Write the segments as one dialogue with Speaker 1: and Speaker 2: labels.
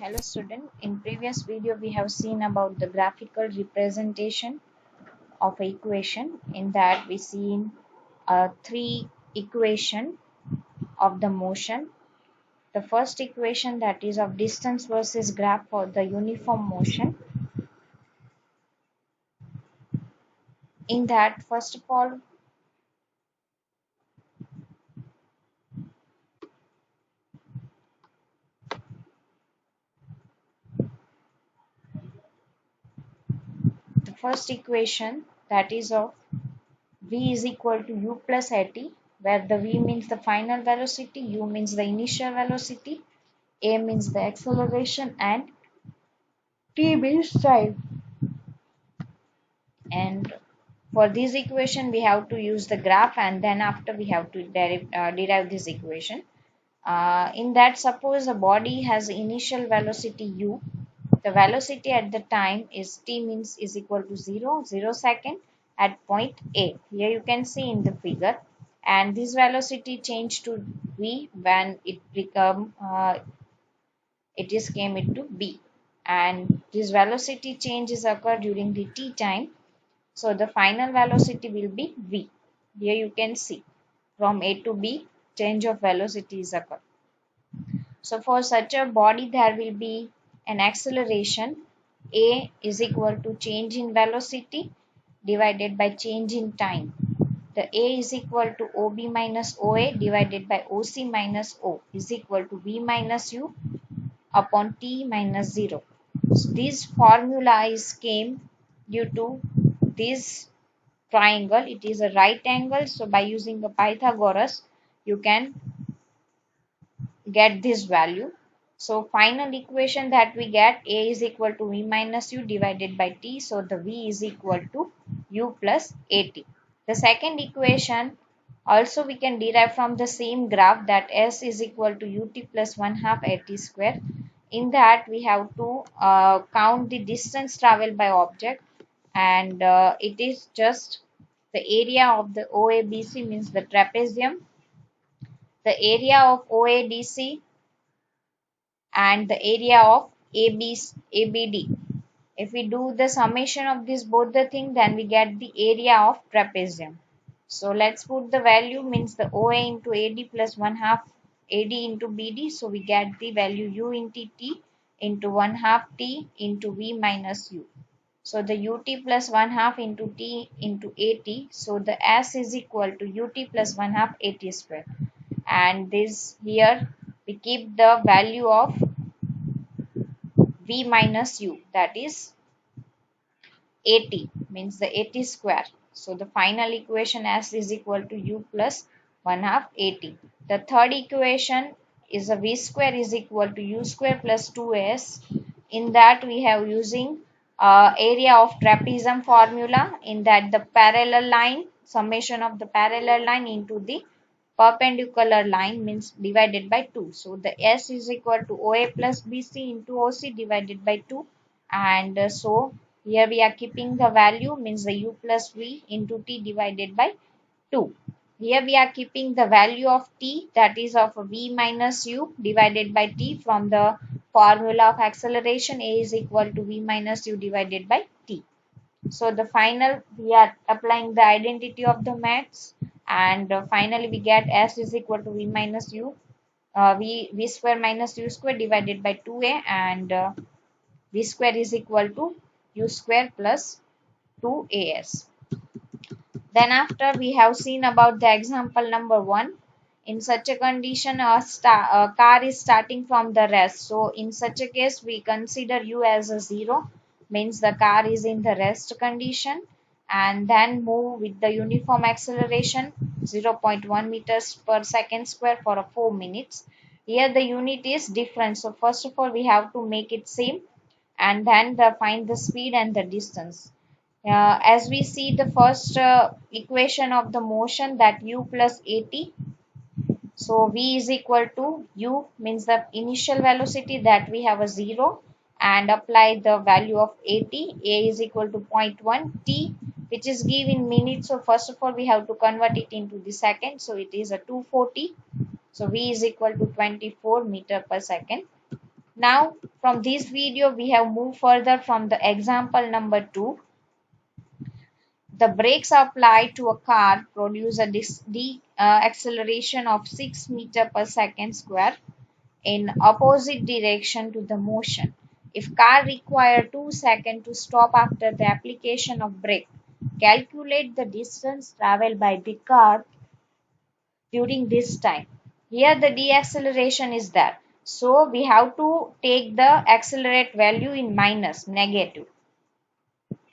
Speaker 1: Hello student, in previous video we have seen about the graphical representation of a equation. In that we seen three equation of the motion. The first equation, that is of distance versus graph for the uniform motion. In that, first of all, the first equation, that is of v is equal to u plus at, where the v means the final velocity, u means the initial velocity, a means the acceleration, and t means time. And for this equation we have to use the graph, and then after we have to derive this equation. In that, suppose the body has initial velocity u. The velocity at the time is t means is equal to 0 second at point A. Here you can see in the figure, and this velocity changed to v when it is came into b, and this velocity changes occur during the t time. So the final velocity will be v. Here you can see from A to B change of velocity is occur. So for such a body there will be an acceleration. A is equal to change in velocity divided by change in time. The A is equal to OB minus OA divided by OC minus O is equal to V minus U upon T minus 0. So this formula is came due to this triangle. It is a right angle, so by using the Pythagoras you can get this value. So final equation that we get, A is equal to V minus U divided by T, so the V is equal to U plus AT. The second equation also we can derive from the same graph, that S is equal to UT plus 1 half AT square. In that we have to count the distance traveled by object, and it is just the area of the OABC, means the trapezium, the area of OADC, and the area of ABD. If we do the summation of this both the thing, then we get the area of trapezium. So let's put the value, means the OA into AD plus 1 half AD into BD. So we get the value U into T into 1 half T into V minus U. So the UT plus 1 half into T into AT. So the S is equal to UT plus 1 half AT square. And this here we keep the value of V minus U, that is AT, means the AT square. So the final equation S is equal to U plus 1 half AT. The third equation is a V square is equal to U square plus 2S. In that we have using area of trapezium formula. In that the parallel line, summation of the parallel line into the perpendicular line, means divided by 2. So the S is equal to OA plus BC into OC divided by 2, and so here we are keeping the value, means the U plus V into T divided by 2. Here we are keeping the value of T, that is of V minus U divided by T from the formula of acceleration. A is equal to V minus U divided by T. So the final, we are applying the identity of the maths, and finally we get S is equal to V minus U, V square minus U square divided by 2A, and V square is equal to U square plus 2AS. Then after we have seen about the example number 1. In such a condition, a car is starting from the rest. So in such a case, we consider U as a 0, means the car is in the rest condition, and then move with the uniform acceleration 0.1 meters per second square for 4 minutes. Here the unit is different. So first of all, we have to make it same, and then find the speed and the distance. As we see the first equation of the motion, that U plus AT. So V is equal to U, means the initial velocity, that we have a 0, and apply the value of AT. A is equal to 0.1 T, which is given in minutes. So first of all we have to convert it into the second. So it is a 240. So V is equal to 24 meter per second. Now from this video, we have moved further from the example number 2. The brakes applied to a car produce a acceleration of 6 meter per second square in opposite direction to the motion. If car require 2 seconds to stop after the application of brake, calculate the distance traveled by the car during this time. Here the deceleration is there. So we have to take the accelerate value in minus, negative.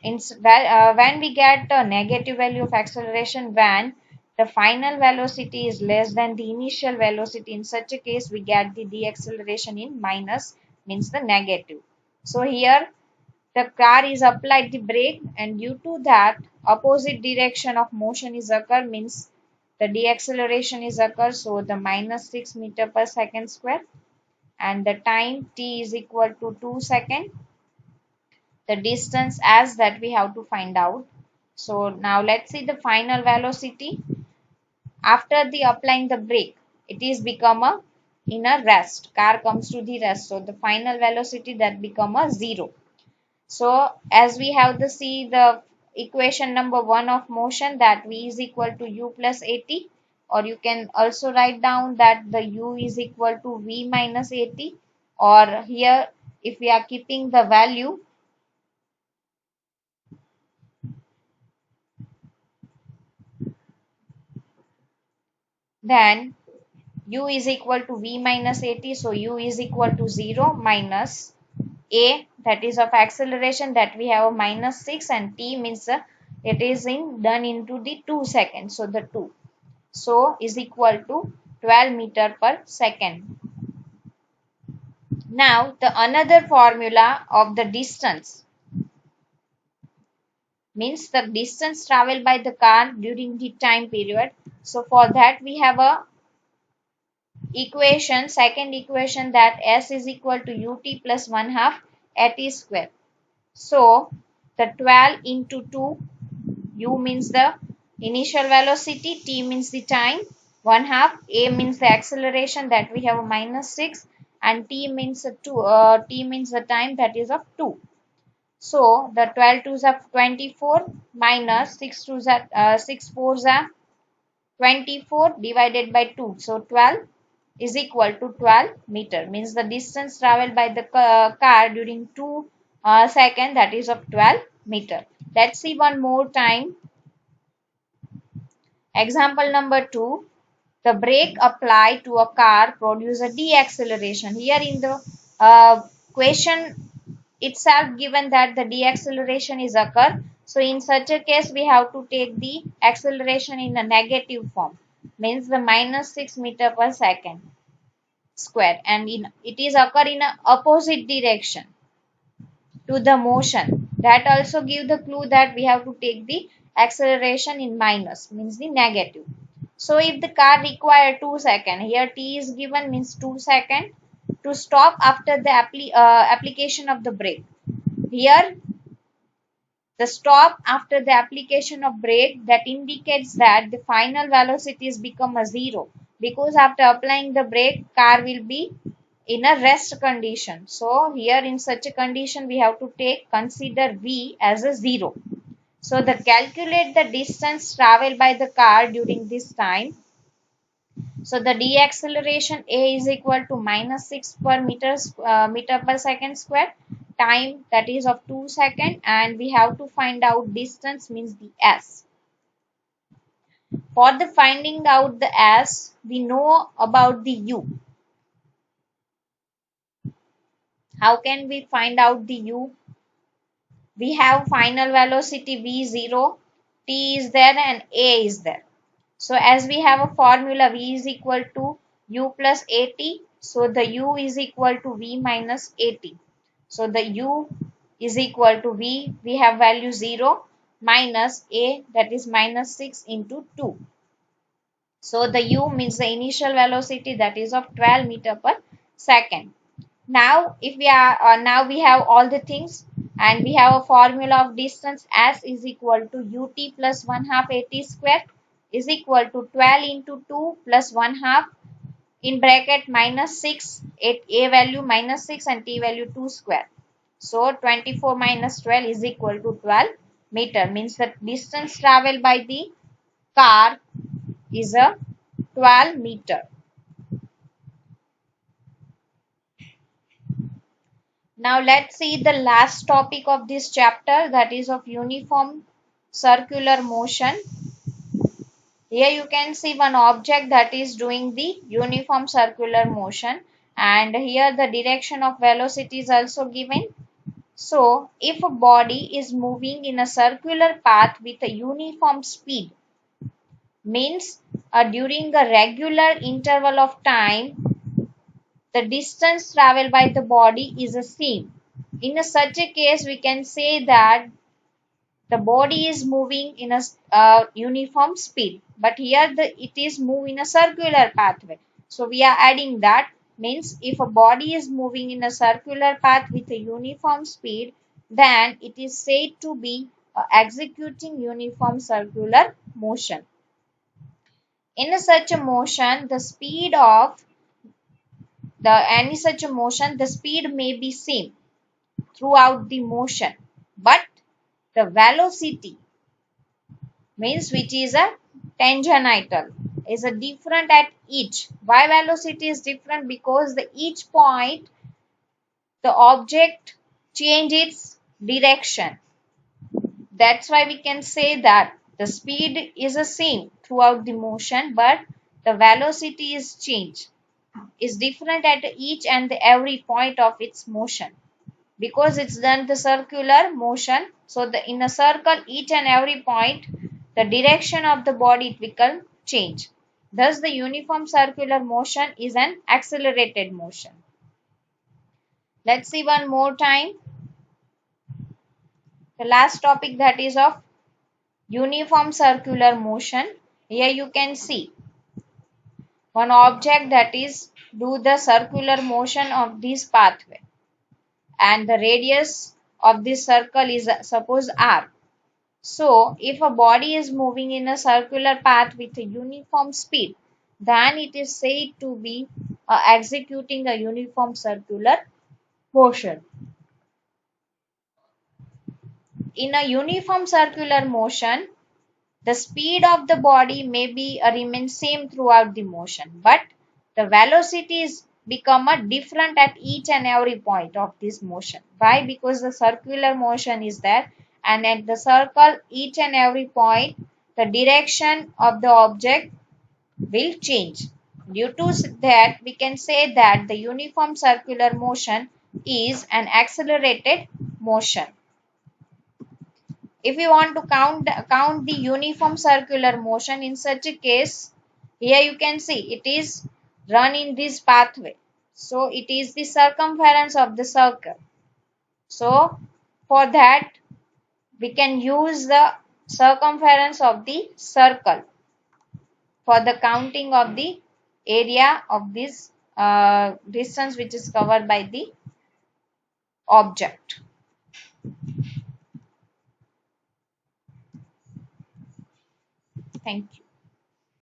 Speaker 1: When we get a negative value of acceleration, when the final velocity is less than the initial velocity, in such a case we get the deceleration in minus, means the negative. So here the car is applied the brake, and due to that opposite direction of motion is occur, means the deceleration is occur. So the minus 6 meter per second square, and the time t is equal to 2 seconds. The distance as that we have to find out. So now let's see the final velocity. After the applying the brake, it is become a in a rest. Car comes to the rest. So the final velocity that become a 0. So as we have to see the equation number 1 of motion, that v is equal to u plus at, or you can also write down that the u is equal to v minus at, or here if we are keeping the value, then u is equal to v minus at, so u is equal to 0 minus a, that is of acceleration, that we have a minus 6, and t means it is in done into the 2 seconds, so the 2, so is equal to 12 meter per second. Now the another formula of the distance, means the distance traveled by the car during the time period. So for that we have a equation, second equation, that s is equal to ut plus 1 half at square. So the 12 into 2, u means the initial velocity, t means the time, 1 half, a means the acceleration, that we have a minus 6, and t means t means the time, that is of 2. So the 12 twos are 24 minus 6 twos are 6 fours are 24 divided by 2. So 12 is equal to 12 meter, means the distance traveled by the car during 2 seconds, that is of 12 meter. Let's see one more time. Example number 2. The brake applied to a car produce a deceleration. Here in the question itself given that the deceleration is occur. So in such a case we have to take the acceleration in a negative form, means the minus 6 meter per second square, and it is occur in a opposite direction to the motion. That also give the clue that we have to take the acceleration in minus, means the negative. So if the car require 2 seconds, here t is given, means 2 seconds to stop after the application of the brake. Here the stop after the application of brake, that indicates that the final velocity is become a 0, because after applying the brake car will be in a rest condition. So here in such a condition we have to consider v as a 0. So the calculate the distance traveled by the car during this time. So the deceleration a is equal to minus 6 per meter per second square, time that is of 2 seconds, and we have to find out distance, means the s. For the finding out the s, we know about the u. How can we find out the u? We have final velocity v0, t is there, and a is there. So as we have a formula, v is equal to u plus at, so the u is equal to v minus at. So the u is equal to v, we have value 0, minus a, that is minus 6 into 2. So the u means the initial velocity, that is of 12 meter per second. Now if we are now we have all the things, and we have a formula of distance, s is equal to ut plus 1 half at square is equal to 12 into 2 plus 1 half in bracket minus 6, a value minus 6 and t value 2 square. So 24 minus 12 is equal to 12 meter, means the distance traveled by the car is a 12 meter. Now let's see the last topic of this chapter, that is of uniform circular motion. Here you can see one object that is doing the uniform circular motion, and here the direction of velocity is also given. So if a body is moving in a circular path with a uniform speed, means during a regular interval of time, the distance traveled by the body is the same. In such a case, we can say that the body is moving in a uniform speed, but here it is moving in a circular pathway. So we are adding that, means if a body is moving in a circular path with a uniform speed, then it is said to be executing uniform circular motion. In such a motion, the speed of any such a motion, the speed may be same throughout the motion, but the velocity, means which is a tangential, is a different at each. Why velocity is different? Because the each point the object change its direction. That's why we can say that the speed is the same throughout the motion, but the velocity is changed, is different at each and every point of its motion, because it's done the circular motion. So the in a circle, each and every point, the direction of the body it will change. Thus the uniform circular motion is an accelerated motion. Let's see one more time the last topic, that is of uniform circular motion. Here you can see one object that is do the circular motion of this pathway, and the radius of this circle is suppose r. So, if a body is moving in a circular path with a uniform speed, then it is said to be executing a uniform circular motion. In a uniform circular motion, the speed of the body may be remain same throughout the motion, but the velocity is become a different at each and every point of this motion. Why? Because the circular motion is there, and at the circle each and every point the direction of the object will change. Due to that, we can say that the uniform circular motion is an accelerated motion. If we want to count the uniform circular motion, in such a case, here you can see it is run in this pathway. So it is the circumference of the circle. So for that, we can use the circumference of the circle for the counting of the area of this distance which is covered by the object. Thank you.